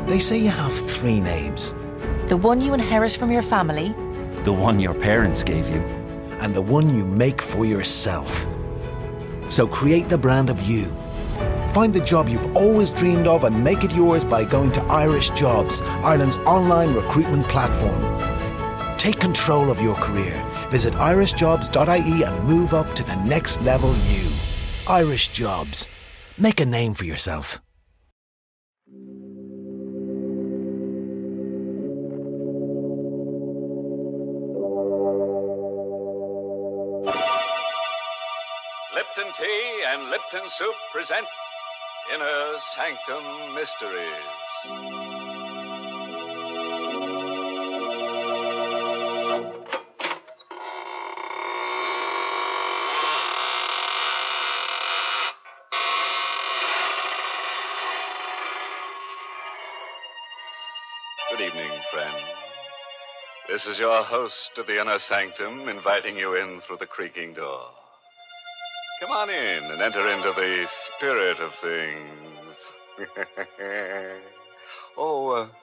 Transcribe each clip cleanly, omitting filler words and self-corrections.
They say you have 3 names. The one you inherit from your family, The one your parents gave you. And the one you make for yourself. So create the brand of you. Find the job you've always dreamed of and make it yours by going to Irish Jobs, Ireland's online recruitment platform. Take control of your career. Visit irishjobs.ie and move up to the next level you. Irish Jobs. Make a name for yourself. Lipton Tea and Lipton Soup present Inner Sanctum Mysteries. Good evening, friends. This is your host of the Inner Sanctum inviting you in through the creaking door. Come on in and enter into the spirit of things.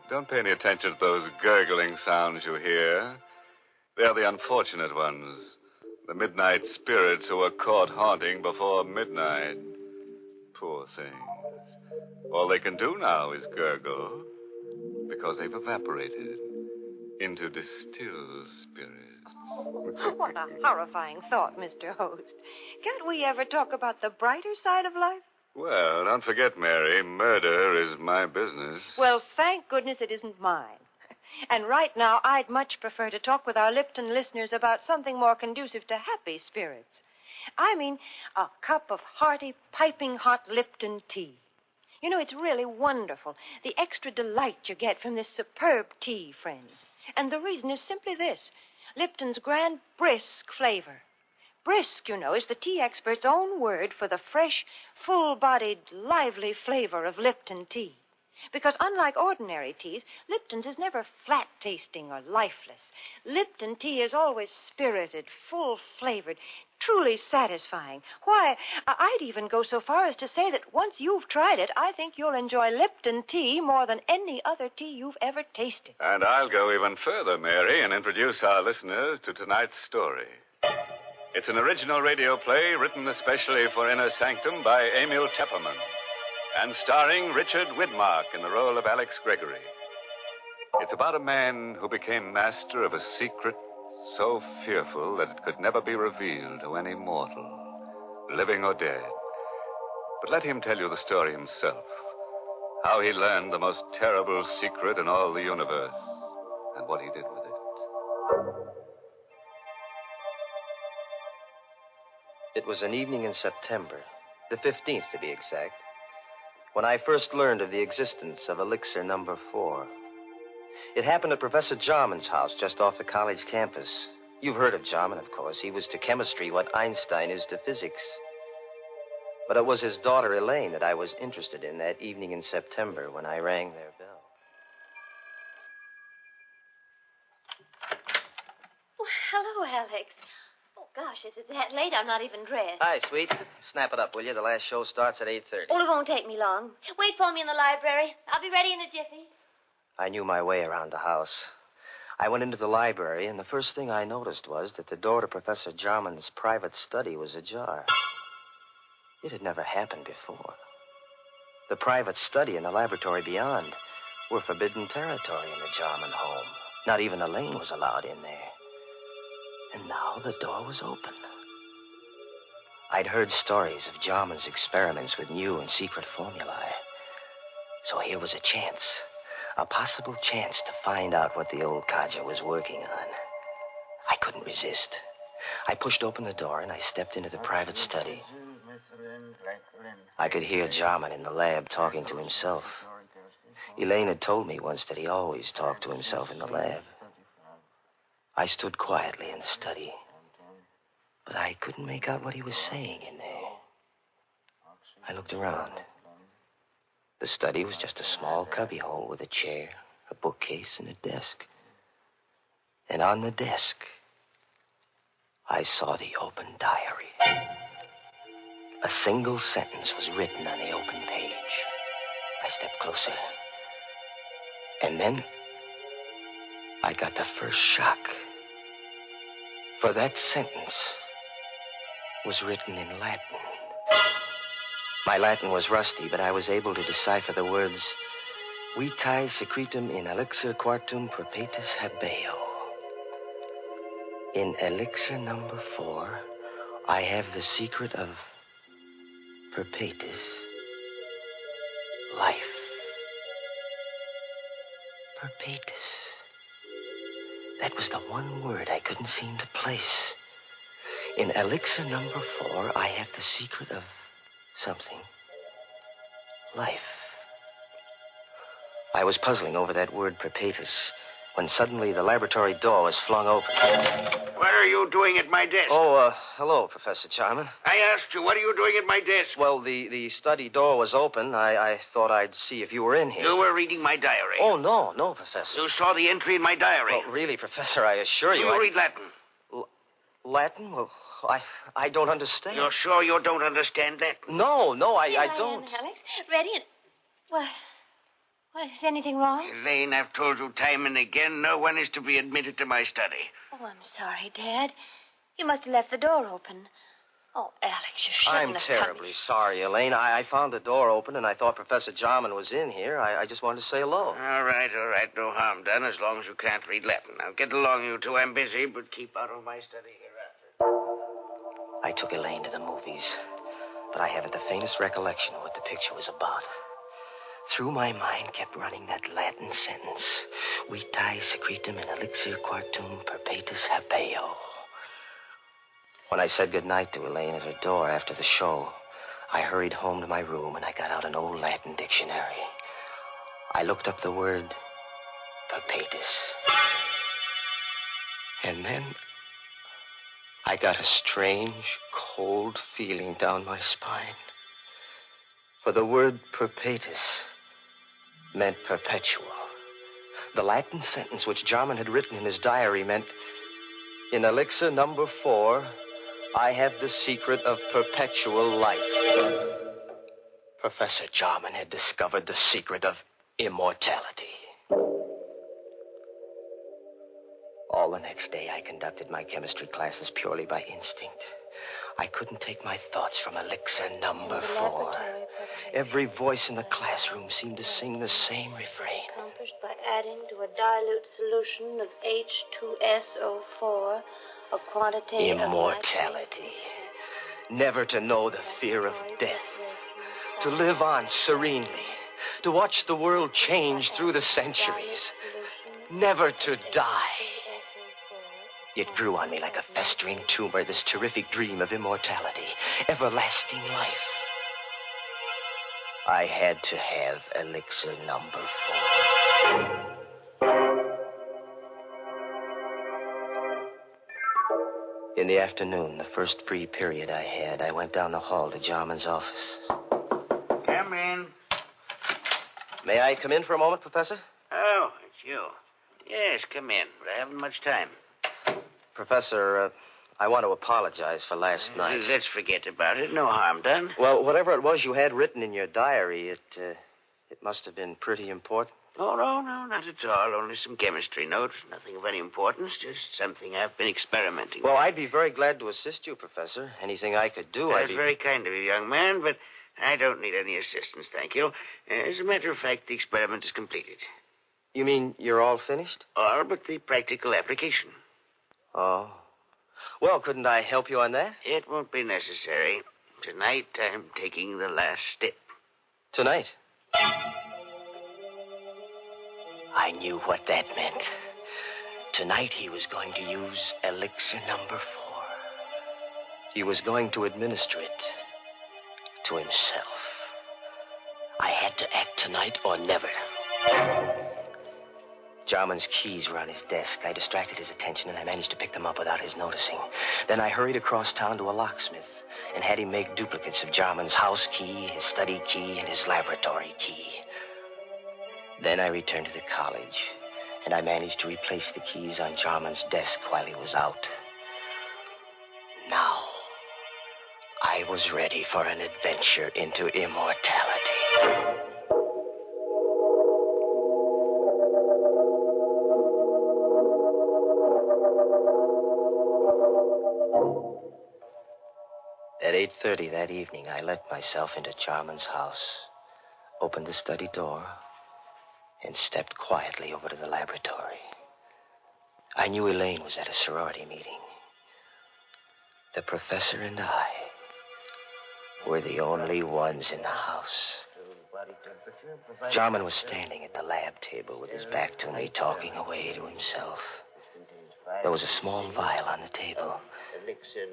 Don't pay any attention to those gurgling sounds you hear. They're the unfortunate ones. The midnight spirits who were caught haunting before midnight. Poor things. All they can do now is gurgle because they've evaporated into distilled spirits. What a horrifying thought, Mr. Host. Can't we ever talk about the brighter side of life? Well, don't forget, Mary, murder is my business. Well, thank goodness it isn't mine. And right now, I'd much prefer to talk with our Lipton listeners about something more conducive to happy spirits. I mean, a cup of hearty, piping hot Lipton tea. You know, it's really wonderful, the extra delight you get from this superb tea, friends. And the reason is simply this. Lipton's grand brisk flavor. Brisk, you know, is the tea expert's own word for the fresh, full-bodied, lively flavor of Lipton tea. Because unlike ordinary teas, Lipton's is never flat-tasting or lifeless. Lipton tea is always spirited, full-flavored, truly satisfying. Why, I'd even go so far as to say that once you've tried it, I think you'll enjoy Lipton tea more than any other tea you've ever tasted. And I'll go even further, Mary, and introduce our listeners to tonight's story. It's an original radio play written especially for Inner Sanctum by Emil Tepperman and starring Richard Widmark in the role of Alex Gregory. It's about a man who became master of a secret so fearful that it could never be revealed to any mortal, living or dead. But let him tell you the story himself, how he learned the most terrible secret in all the universe, and what he did with it. It was an evening in September, the 15th to be exact, when I first learned of the existence of elixir number 4. It happened at Professor Jarman's house just off the college campus. You've heard of Jarman, of course. He was to chemistry what Einstein is to physics. But it was his daughter, Elaine, that I was interested in that evening in September when I rang their bell. Oh, hello, Alex. Oh, gosh, is it that late? I'm not even dressed. Hi, sweet. Snap it up, will you? The last show starts at 8:30. Oh, it won't take me long. Wait for me in the library. I'll be ready in a jiffy. I knew my way around the house. I went into the library, and the first thing I noticed was that the door to Professor Jarman's private study was ajar. It had never happened before. The private study and the laboratory beyond were forbidden territory in the Jarman home. Not even Elaine was allowed in there. And now the door was open. I'd heard stories of Jarman's experiments with new and secret formulae. So here was a chance. A possible chance to find out what the old codger was working on. I couldn't resist. I pushed open the door and I stepped into the private study. I could hear Jarman in the lab talking to himself. Elaine had told me once that he always talked to himself in the lab. I stood quietly in the study, but I couldn't make out what he was saying in there. I looked around. The study was just a small cubbyhole with a chair, a bookcase, and a desk. And on the desk, I saw the open diary. A single sentence was written on the open page. I stepped closer. And then I got the first shock. For that sentence was written in Latin. My Latin was rusty, but I was able to decipher the words, Vitae secretum in elixir quartum perpetus habeo. In elixir number 4, I have the secret of perpetus life. Perpetus. That was the one word I couldn't seem to place. In elixir number 4, I have the secret of something. Life. I was puzzling over that word perpetus when suddenly the laboratory door was flung open. What are you doing at my desk? Oh, hello, Professor Jarman. I asked you, what are you doing at my desk? Well, the study door was open. I thought I'd see if you were in here. You were reading my diary. Oh, no, Professor. You saw the entry in my diary. Well, really, Professor, I assure you. Do you read Latin? Latin? Well, I don't understand. You're sure you don't understand Latin? No, I Here don't. I am, Alex. Ready and... What, is anything wrong? Elaine, I've told you time and again, no one is to be admitted to my study. Oh, I'm sorry, Dad. You must have left the door open. Oh, Alex, you shouldn't I'm have terribly sorry, Elaine. I found the door open, and I thought Professor Jarman was in here. I just wanted to say hello. All right. No harm done, as long as you can't read Latin. Now, get along, you two. I'm busy, but keep out of my study hereafter. I took Elaine to the movies, but I haven't the faintest recollection of what the picture was about. Through my mind kept running that Latin sentence, Vitae secretum in elixir quartum perpetus habeo. When I said goodnight to Elaine at her door after the show, I hurried home to my room and I got out an old Latin dictionary. I looked up the word perpetus. And then I got a strange, cold feeling down my spine. For the word perpetus meant perpetual. The Latin sentence which Jarman had written in his diary meant, in elixir number 4, I have the secret of perpetual life. Professor Jarman had discovered the secret of immortality. All the next day, I conducted my chemistry classes purely by instinct. I couldn't take my thoughts from elixir number 4. Every voice in the classroom seemed to sing the same refrain. Accomplished by adding to a dilute solution of H2SO4 a quantity immortality. Never to know the fear of death. To live on serenely. To watch the world change through the centuries. Never to die. It grew on me like a festering tumor, this terrific dream of immortality, everlasting life. I had to have elixir number 4. In the afternoon, the first free period I had, I went down the hall to Jarman's office. Come in. May I come in for a moment, Professor? Oh, it's you. Yes, come in, but I haven't much time. Professor, I want to apologize for last night. Let's forget about it. No harm done. Well, whatever it was you had written in your diary, it must have been pretty important. Oh, no, not at all. Only some chemistry notes. Nothing of any importance. Just something I've been experimenting with. Well, I'd be very glad to assist you, Professor. Anything I could do, That's very kind of you, young man, but I don't need any assistance, thank you. As a matter of fact, the experiment is completed. You mean you're all finished? All but the practical application. Oh. Well, couldn't I help you on that? It won't be necessary. Tonight, I'm taking the last step. Tonight? I knew what that meant. Tonight, he was going to use elixir number 4. He was going to administer it to himself. I had to act tonight or never. Jarman's keys were on his desk. I distracted his attention, and I managed to pick them up without his noticing. Then I hurried across town to a locksmith and had him make duplicates of Jarman's house key, his study key, and his laboratory key. Then I returned to the college, and I managed to replace the keys on Jarman's desk while he was out. Now, I was ready for an adventure into immortality. 8:30 that evening, I let myself into Jarman's house, opened the study door, and stepped quietly over to the laboratory. I knew Elaine was at a sorority meeting. The professor and I were the only ones in the house. Jarman was standing at the lab table with his back to me, talking away to himself. There was a small vial on the table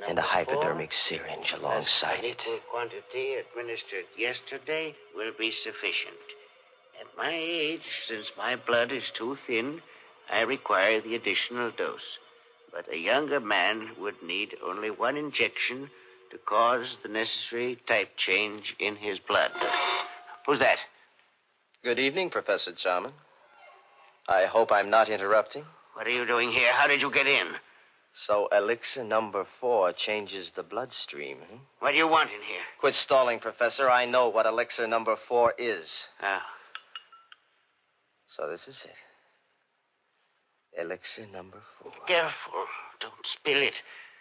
and a hypodermic syringe alongside it. Equal quantity administered yesterday will be sufficient. At my age, since my blood is too thin, I require the additional dose. But a younger man would need only one injection to cause the necessary type change in his blood. Who's that? Good evening, Professor Jarman. I hope I'm not interrupting. What are you doing here? How did you get in? So elixir number 4 changes the bloodstream, huh? What do you want in here? Quit stalling, Professor. I know what elixir number 4 is. Oh. So this is it. Elixir number 4. Careful. Don't spill it.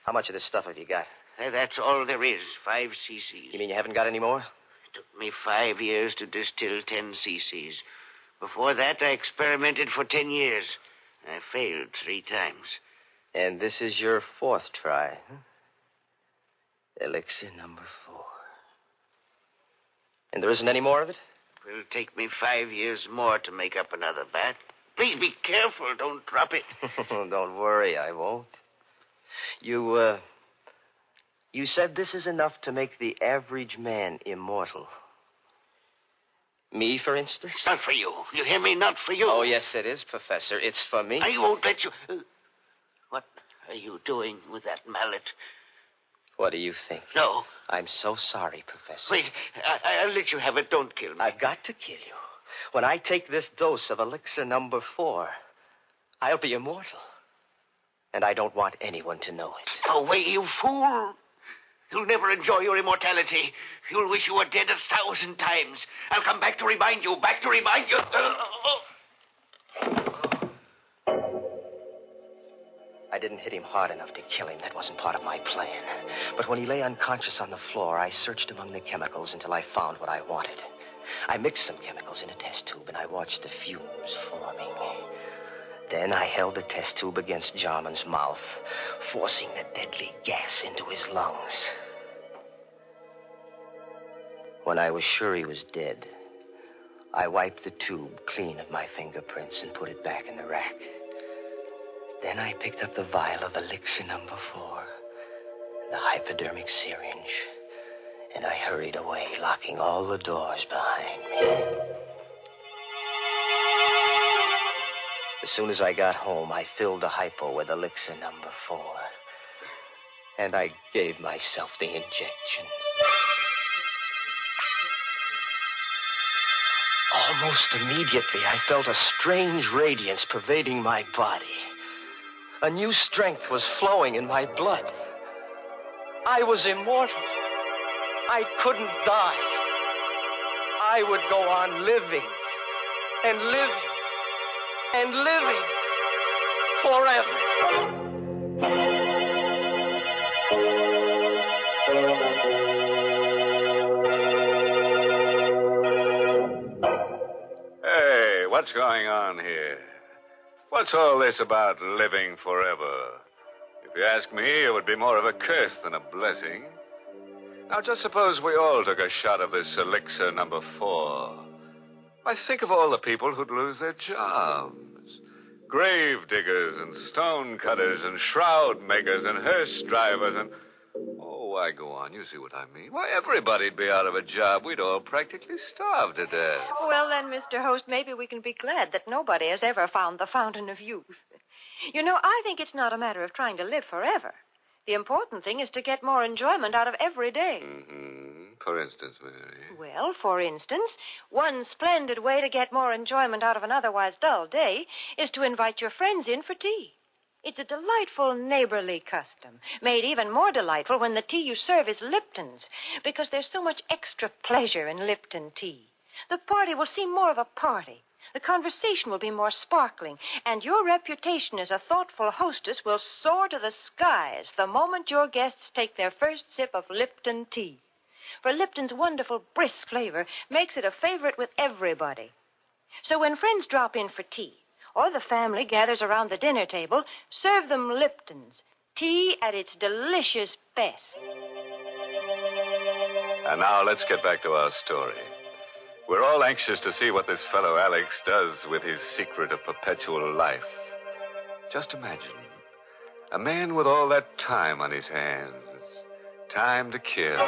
How much of this stuff have you got? That's all there is. 5 cc's. You mean you haven't got any more? It took me 5 years to distill 10 cc's. Before that, I experimented for 10 years. I failed 3 times. And this is your 4th try, huh? Elixir number 4. And there isn't any more of it? It will take me 5 years more to make up another bat. Please be careful. Don't drop it. Don't worry, I won't. You said this is enough to make the average man immortal. Me, for instance? It's not for you. You hear me? Not for you. Oh, yes, it is, Professor. It's for me. I won't let you... What are you doing with that mallet? What do you think? No. I'm so sorry, Professor. Wait. I'll let you have it. Don't kill me. I've got to kill you. When I take this dose of elixir number 4, I'll be immortal. And I don't want anyone to know it. Away, you fool. You'll never enjoy your immortality. You'll wish you were dead 1,000 times. I'll come back to remind you. Back to remind you. I didn't hit him hard enough to kill him. That wasn't part of my plan. But when he lay unconscious on the floor, I searched among the chemicals until I found what I wanted. I mixed some chemicals in a test tube, and I watched the fumes forming. Then I held the test tube against Jarman's mouth, forcing the deadly gas into his lungs. When I was sure he was dead, I wiped the tube clean of my fingerprints and put it back in the rack. Then I picked up the vial of elixir number 4, the hypodermic syringe, and I hurried away, locking all the doors behind me. As soon as I got home, I filled the hypo with elixir number 4, and I gave myself the injection. Almost immediately, I felt a strange radiance pervading my body. A new strength was flowing in my blood. I was immortal. I couldn't die. I would go on living and living and living forever. Hey, what's going on here? What's all this about living forever? If you ask me, it would be more of a curse than a blessing. Now, just suppose we all took a shot of this elixir number 4. Why, think of all the people who'd lose their jobs. Grave diggers and stone cutters and shroud makers and hearse drivers and... Oh, why, go on. You see what I mean. Why, everybody'd be out of a job. We'd all practically starve to death. Well, then, Mr. Host, maybe we can be glad that nobody has ever found the fountain of youth. You know, I think it's not a matter of trying to live forever. The important thing is to get more enjoyment out of every day. Mm-hmm. For instance, Mary. Well, for instance, one splendid way to get more enjoyment out of an otherwise dull day is to invite your friends in for tea. It's a delightful neighborly custom, made even more delightful when the tea you serve is Lipton's, because there's so much extra pleasure in Lipton tea. The party will seem more of a party. The conversation will be more sparkling, and your reputation as a thoughtful hostess will soar to the skies the moment your guests take their first sip of Lipton tea. For Lipton's wonderful brisk flavor makes it a favorite with everybody. So when friends drop in for tea, or the family gathers around the dinner table, serve them Lipton's, tea at its delicious best. And now let's get back to our story. We're all anxious to see what this fellow Alex does with his secret of perpetual life. Just imagine, a man with all that time on his hands. Time to kill.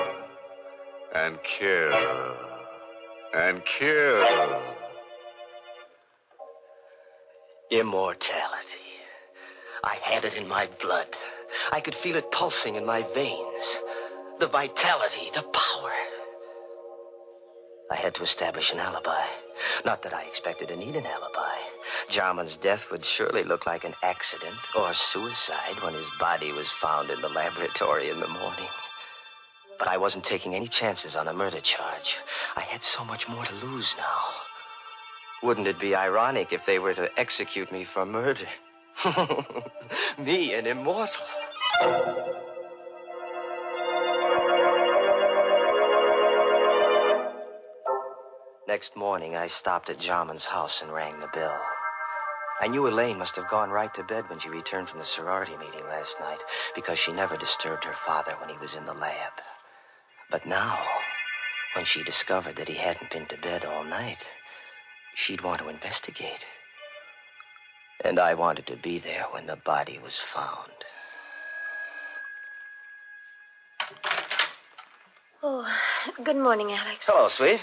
And kill. And kill. Immortality. I had it in my blood. I could feel it pulsing in my veins. The vitality, the power. I had to establish an alibi. Not that I expected to need an alibi. Jarman's death would surely look like an accident or suicide when his body was found in the laboratory in the morning. But I wasn't taking any chances on a murder charge. I had so much more to lose now. Wouldn't it be ironic if they were to execute me for murder? Me, an immortal. Next morning, I stopped at Jarman's house and rang the bell. I knew Elaine must have gone right to bed when she returned from the sorority meeting last night, because she never disturbed her father when he was in the lab. But now, when she discovered that he hadn't been to bed all night, she'd want to investigate. And I wanted to be there when the body was found. Oh, good morning, Alex. Hello, sweet.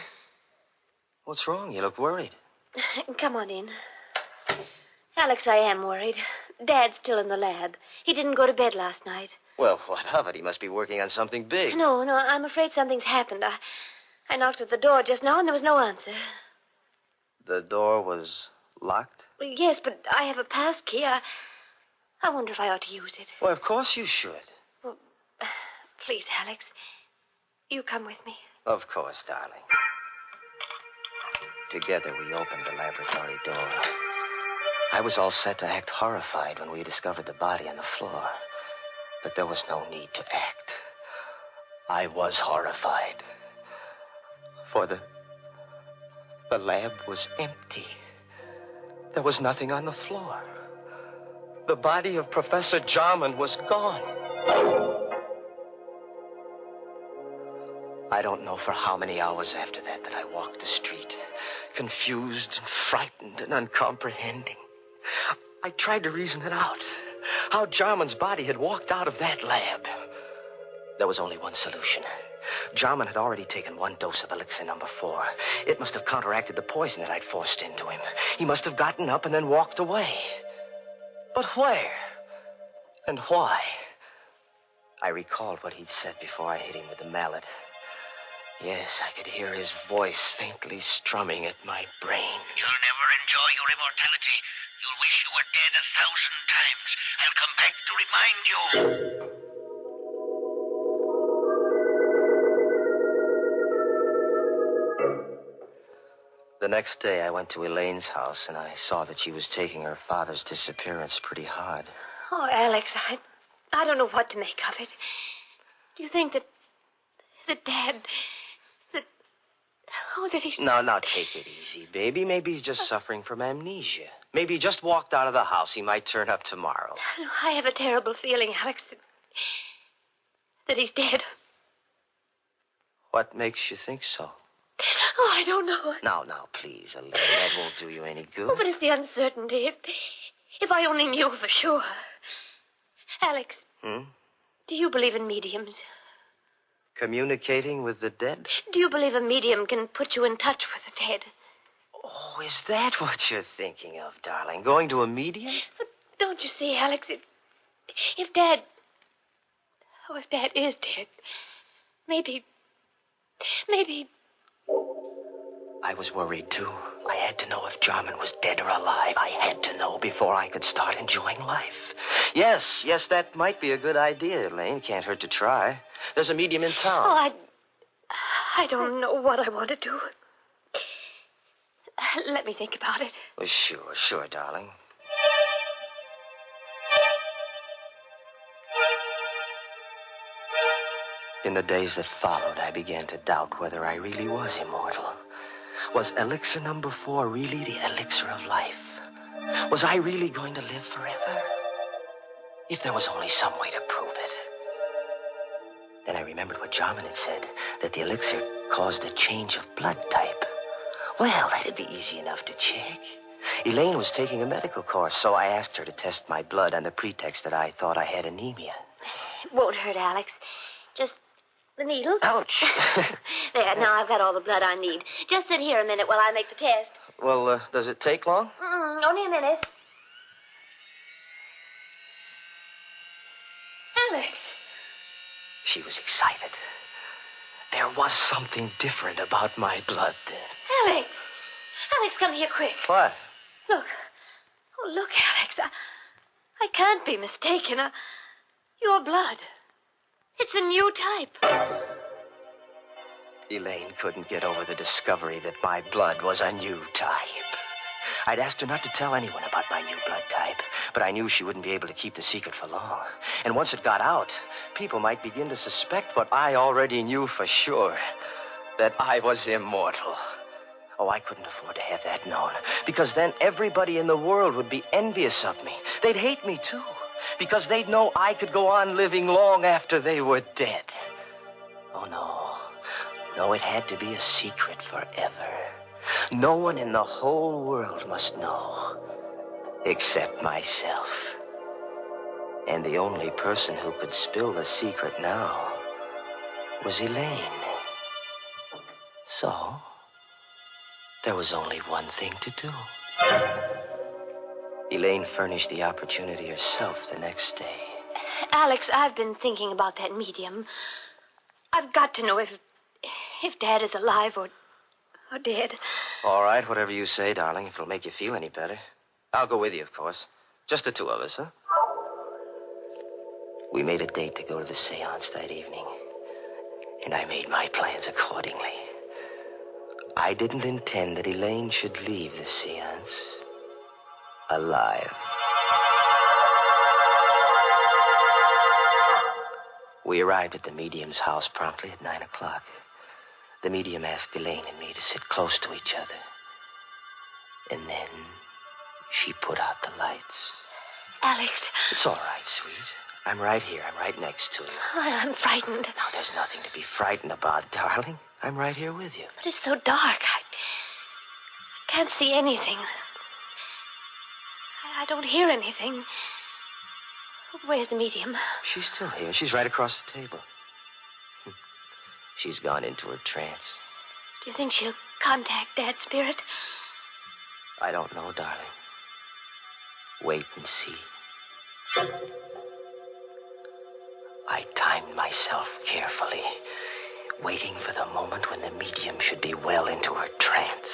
What's wrong? You look worried. Come on in. Alex, I am worried. Dad's still in the lab. He didn't go to bed last night. Well, what of it? He must be working on something big. No, I'm afraid something's happened. I knocked at the door just now, and there was no answer. The door was locked? Well, yes, but I have a pass key. I wonder if I ought to use it. Well, of course you should. Well, please, Alex, you come with me. Of course, darling. Together, we opened the laboratory door. I was all set to act horrified when we discovered the body on the floor. But there was no need to act. I was horrified. For the lab was empty. There was nothing on the floor. The body of Professor Jarman was gone. I don't know for how many hours after that I walked the street, confused and frightened and uncomprehending. I tried to reason it out. How Jarman's body had walked out of that lab. There was only one solution. Jarman had already taken one dose of elixir number 4. It must have counteracted the poison that I'd forced into him. He must have gotten up and then walked away. But where? And why? I recalled what he'd said before I hit him with the mallet. Yes, I could hear his voice faintly strumming at my brain. You'll never enjoy your immortality. You'll wish you were dead 1,000 times. I'll come back to remind you. The next day, I went to Elaine's house, and I saw that she was taking her father's disappearance pretty hard. Oh, Alex, I don't know what to make of it. Do you think that Dad... that he's... Now, take it easy, baby. Maybe he's just suffering from amnesia. Maybe he just walked out of the house. He might turn up tomorrow. I have a terrible feeling, Alex, that he's dead. What makes you think so? Oh, I don't know. Now, please, Elaine. That won't do you any good. Oh, but it's the uncertainty. If I only knew for sure. Alex. Do you believe in mediums? Communicating with the dead? Do you believe a medium can put you in touch with the dead? Oh, is that what you're thinking of, darling? Going to a medium? But don't you see, Alex, if Dad is dead, maybe... I was worried, too. I had to know if Jarman was dead or alive. I had to know before I could start enjoying life. Yes, that might be a good idea, Elaine. Can't hurt to try. There's a medium in town. Oh, I don't know what I want to do. let me think about it. Well, sure, darling. In the days that followed, I began to doubt whether I really was immortal. Was elixir number 4 really the elixir of life? Was I really going to live forever? If there was only some way to prove it. Then I remembered what Jarman had said, that the elixir caused a change of blood type. Well, that'd be easy enough to check. Elaine was taking a medical course, so I asked her to test my blood on the pretext that I thought I had anemia. It won't hurt, Alex. Just the needle. Ouch. There, now I've got all the blood I need. Just sit here a minute while I make the test. Well, does it take long? Only a minute. Alex. She was excited. There was something different about my blood then. Alex. Alex, come here quick. What? Look. Oh, look, Alex. I can't be mistaken. Your blood. It's a new type. Elaine couldn't get over the discovery that my blood was a new type. I'd asked her not to tell anyone about my new blood type, but I knew she wouldn't be able to keep the secret for long. And once it got out, people might begin to suspect what I already knew for sure, that I was immortal. Oh, I couldn't afford to have that known, because then everybody in the world would be envious of me. They'd hate me, too, because they'd know I could go on living long after they were dead. Oh, no. No, it had to be a secret forever. No one in the whole world must know, except myself. And the only person who could spill the secret now was Elaine. So, there was only one thing to do. Elaine furnished the opportunity herself the next day. Alex, I've been thinking about that medium. I've got to know if Dad is alive or dead. All right, whatever you say, darling, if it'll make you feel any better. I'll go with you, of course. Just the two of us, huh? We made a date to go to the seance that evening, and I made my plans accordingly. I didn't intend that Elaine should leave the seance alive. We arrived at the medium's house promptly at 9 o'clock. The medium asked Elaine and me to sit close to each other. And then she put out the lights. Alex. It's all right, sweet. I'm right here. I'm right next to you. I'm frightened. Now, there's nothing to be frightened about, darling. I'm right here with you. But it's so dark. I can't see anything. I don't hear anything. Where's the medium? She's still here. She's right across the table. She's gone into her trance. Do you think she'll contact Dad's spirit? I don't know, darling. Wait and see. I timed myself carefully, waiting for the moment when the medium should be well into her trance.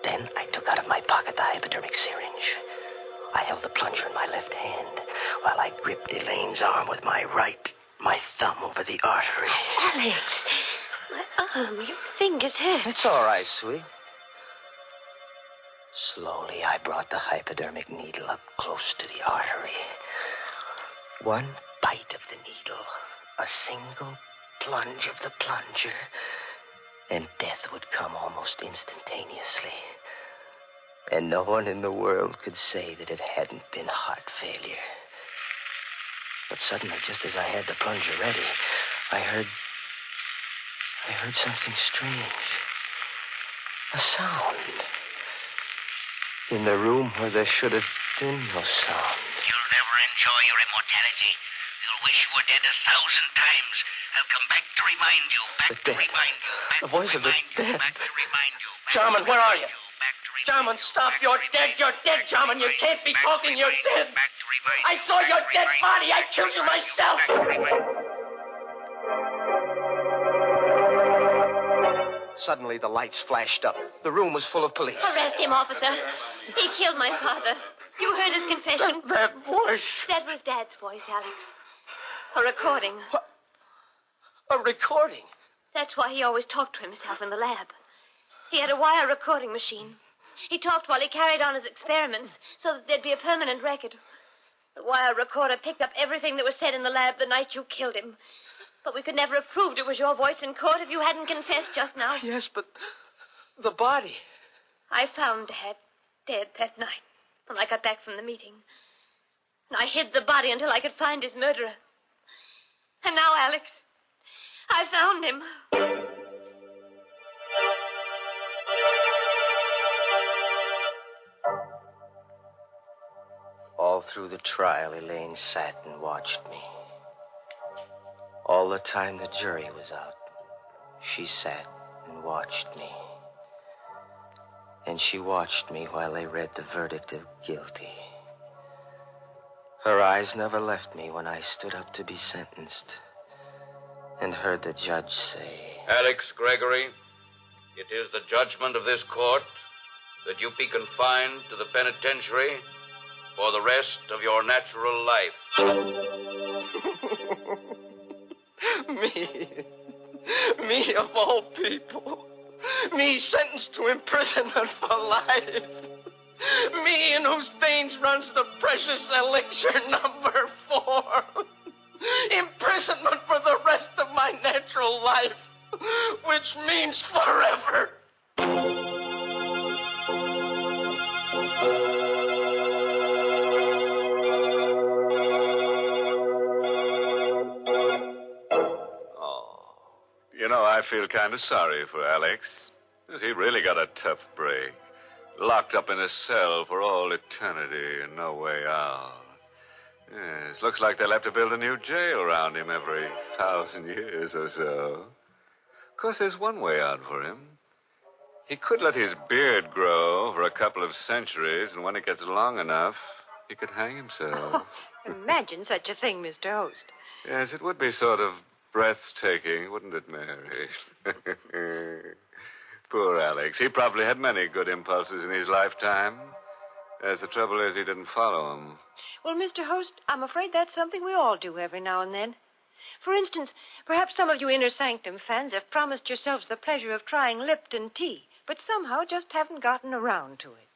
Then I took out of my pocket the hypodermic syringe. I held the plunger in my left hand while I gripped Elaine's arm with my right, my thumb over the artery. Alex, my arm, your fingers hurt. It's all right, sweet. Slowly, I brought the hypodermic needle up close to the artery. One bite of the needle, a single plunge of the plunger, and death would come almost instantaneously. And no one in the world could say that it hadn't been heart failure. But suddenly, just as I had the plunger ready, I heard something strange. A sound. In the room where there should have been no sound. You'll never enjoy your immortality. You'll wish you were dead 1,000 times. I'll come back to remind you. Back to remind you. The voice of the dead. Back to remind you. Jarman, where are you? Jarman, stop. You're dead. You're dead, Jarman. You can't be talking. You're dead. I saw your dead body. I killed you myself. Suddenly, the lights flashed up. The room was full of police. Arrest him, officer. He killed my father. You heard his confession. That voice. That was Dad's voice, Alex. A recording. What? A recording? That's why he always talked to himself in the lab. He had a wire recording machine. He talked while he carried on his experiments so that there'd be a permanent record. The wire recorder picked up everything that was said in the lab the night you killed him. But we could never have proved it was your voice in court if you hadn't confessed just now. Yes, but the body. I found Dad dead that night when I got back from the meeting. And I hid the body until I could find his murderer. And now, Alex, I found him. All through the trial, Elaine sat and watched me. All the time the jury was out, she sat and watched me. And she watched me while they read the verdict of guilty. Her eyes never left me when I stood up to be sentenced and heard the judge say, Alex Gregory, it is the judgment of this court that you be confined to the penitentiary for the rest of your natural life. Me of all people. Me sentenced to imprisonment for life. Me in whose veins runs the precious elixir number 4. Imprisonment for the rest of my natural life, which means forever. You know, I feel kind of sorry for Alex. He really got a tough break. Locked up in a cell for all eternity and no way out. Yes, looks like they'll have to build a new jail around him every 1,000 years or so. Of course, there's one way out for him. He could let his beard grow for a couple of centuries, and when it gets long enough, he could hang himself. Oh, imagine such a thing, Mr. Host. Yes, it would be sort of breathtaking, wouldn't it, Mary? Poor Alex. He probably had many good impulses in his lifetime. As the trouble is, he didn't follow them. Well, Mr. Host, I'm afraid that's something we all do every now and then. For instance, perhaps some of you Inner Sanctum fans have promised yourselves the pleasure of trying Lipton tea, but somehow just haven't gotten around to it.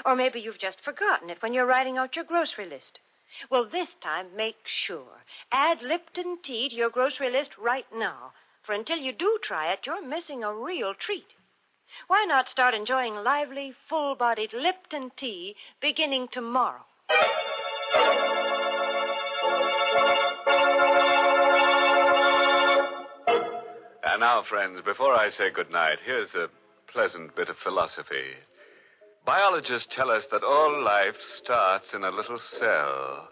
Or maybe you've just forgotten it when you're writing out your grocery list. Well, this time, make sure. Add Lipton tea to your grocery list right now. For until you do try it, you're missing a real treat. Why not start enjoying lively, full-bodied Lipton tea beginning tomorrow? And now, friends, before I say goodnight, here's a pleasant bit of philosophy. Biologists tell us that all life starts in a little cell.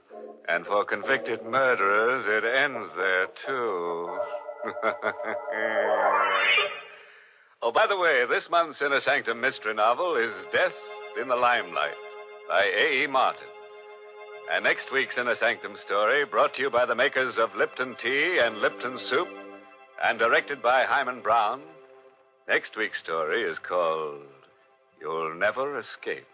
And for convicted murderers, it ends there, too. Oh, by the way, this month's Inner Sanctum mystery novel is Death in the Limelight by A.E. Martin. And next week's Inner Sanctum story, brought to you by the makers of Lipton Tea and Lipton Soup, and directed by Hyman Brown. Next week's story is called You'll Never Escape.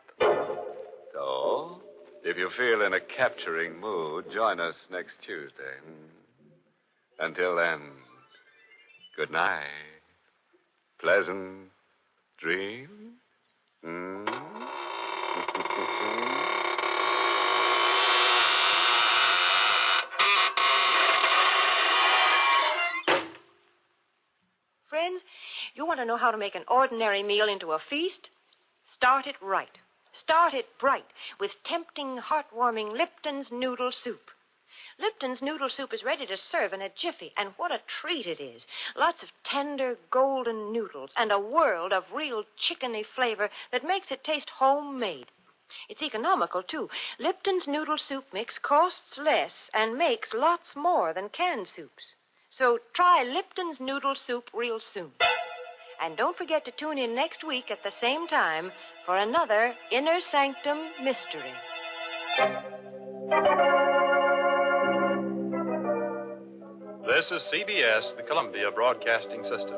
So, if you feel in a capturing mood, join us next Tuesday. Until then, good night. Pleasant dreams. Friends, you want to know how to make an ordinary meal into a feast? Start it right. Start it bright with tempting, heartwarming Lipton's Noodle Soup. Lipton's Noodle Soup is ready to serve in a jiffy, and what a treat it is. Lots of tender, golden noodles and a world of real chickeny flavor that makes it taste homemade. It's economical, too. Lipton's Noodle Soup mix costs less and makes lots more than canned soups. So try Lipton's Noodle Soup real soon. And don't forget to tune in next week at the same time for another Inner Sanctum mystery. This is CBS, the Columbia Broadcasting System.